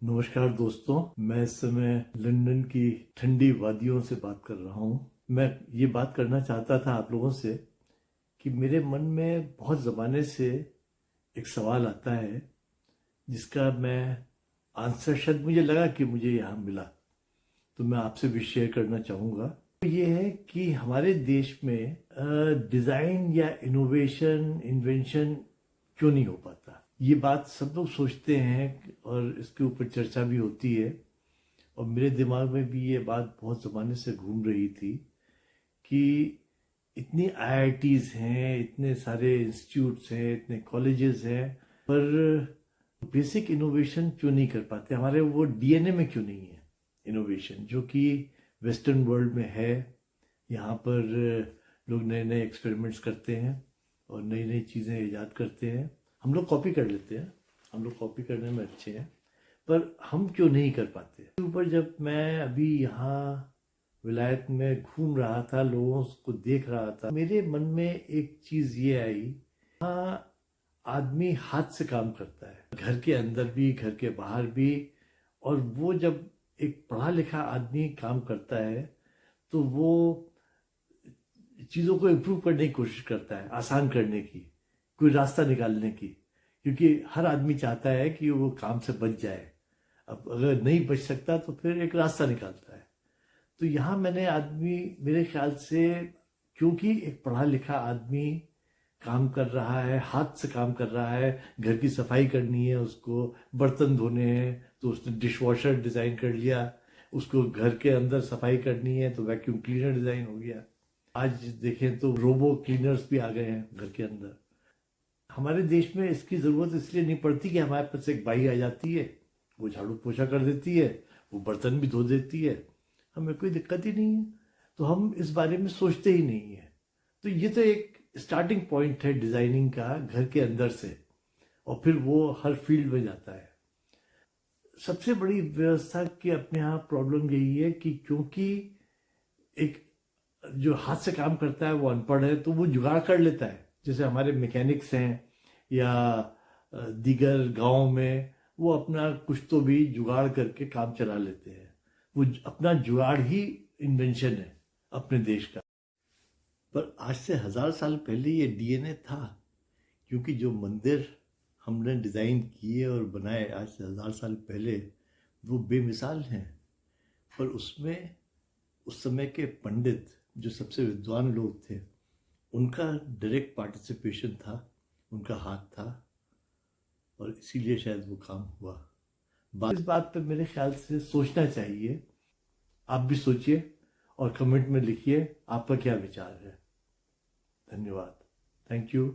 नमस्कार दोस्तों, मैं इस समय लंदन की ठंडी वादियों से बात कर रहा हूँ। मैं ये बात करना चाहता था आप लोगों से कि मेरे मन में बहुत ज़माने से एक सवाल आता है जिसका मैं आंसर शायद मुझे लगा कि मुझे यहाँ मिला, तो मैं आपसे भी शेयर करना चाहूँगा। तो ये है कि हमारे देश में डिज़ाइन या इनोवेशन इन्वेंशन क्यों नहीं हो पाता। ये बात सब लोग सोचते हैं और इसके ऊपर चर्चा भी होती है, और मेरे दिमाग में भी ये बात बहुत ज़माने से घूम रही थी कि इतनी आईआईटीज़ हैं, इतने सारे इंस्टीट्यूट्स हैं, इतने कॉलेजेस हैं, पर बेसिक इनोवेशन क्यों नहीं कर पाते। हमारे वो डीएनए में क्यों नहीं है इनोवेशन, जो कि वेस्टर्न वर्ल्ड में है। यहाँ पर लोग नए नए एक्सपेरिमेंट्स करते हैं और नई नई चीज़ें ईजाद करते हैं। हम लोग कॉपी कर लेते हैं, हम लोग कॉपी करने में अच्छे हैं, पर हम क्यों नहीं कर पाते। ऊपर जब मैं अभी यहाँ विलायत में घूम रहा था, लोगों को देख रहा था, मेरे मन में एक चीज़ ये आई, यहाँ आदमी हाथ से काम करता है, घर के अंदर भी घर के बाहर भी। और वो जब एक पढ़ा लिखा आदमी काम करता है तो वो चीज़ों को इम्प्रूव करने की कोशिश करता है, आसान करने की, कोई रास्ता निकालने की, क्योंकि हर आदमी चाहता है कि वो काम से बच जाए। अब अगर नहीं बच सकता तो फिर एक रास्ता निकालता है। तो यहाँ मेरे ख्याल से, क्योंकि एक पढ़ा लिखा आदमी काम कर रहा है, हाथ से काम कर रहा है, घर की सफाई करनी है, उसको बर्तन धोने हैं तो उसने डिश वॉशर डिज़ाइन कर लिया, उसको घर के अंदर सफाई करनी है तो वैक्यूम क्लीनर डिज़ाइन हो गया। आज देखें तो रोबो क्लीनर्स भी आ गए हैं घर के अंदर। हमारे देश में इसकी ज़रूरत इसलिए नहीं पड़ती कि हमारे पास एक बाई आ जाती है, वो झाड़ू पोछा कर देती है, वो बर्तन भी धो देती है, हमें कोई दिक्कत ही नहीं है, तो हम इस बारे में सोचते ही नहीं है। तो ये तो एक स्टार्टिंग पॉइंट है डिज़ाइनिंग का, घर के अंदर से, और फिर वो हर फील्ड में जाता है। सबसे बड़ी व्यवस्था की अपने यहाँ प्रॉब्लम यही है कि क्योंकि एक जो हाथ से काम करता है वो अनपढ़ है, तो वो जुगाड़ कर लेता है। जैसे हमारे मैकेनिक्स हैं या दीगर गांव में, वो अपना कुछ तो भी जुगाड़ करके काम चला लेते हैं। वो अपना जुगाड़ ही इन्वेंशन है अपने देश का। पर आज से 1000 साल पहले ये डीएनए था, क्योंकि जो मंदिर हमने डिज़ाइन किए और बनाए आज से 1000 साल पहले, वो बेमिसाल हैं। पर उसमें उस समय के पंडित, जो सबसे विद्वान लोग थे, उनका डायरेक्ट पार्टिसिपेशन था, उनका हाथ था, और इसीलिए शायद वो काम हुआ। इस बात पर मेरे ख्याल से सोचना चाहिए। आप भी सोचिए और कमेंट में लिखिए आपका क्या विचार है। धन्यवाद। Thank you.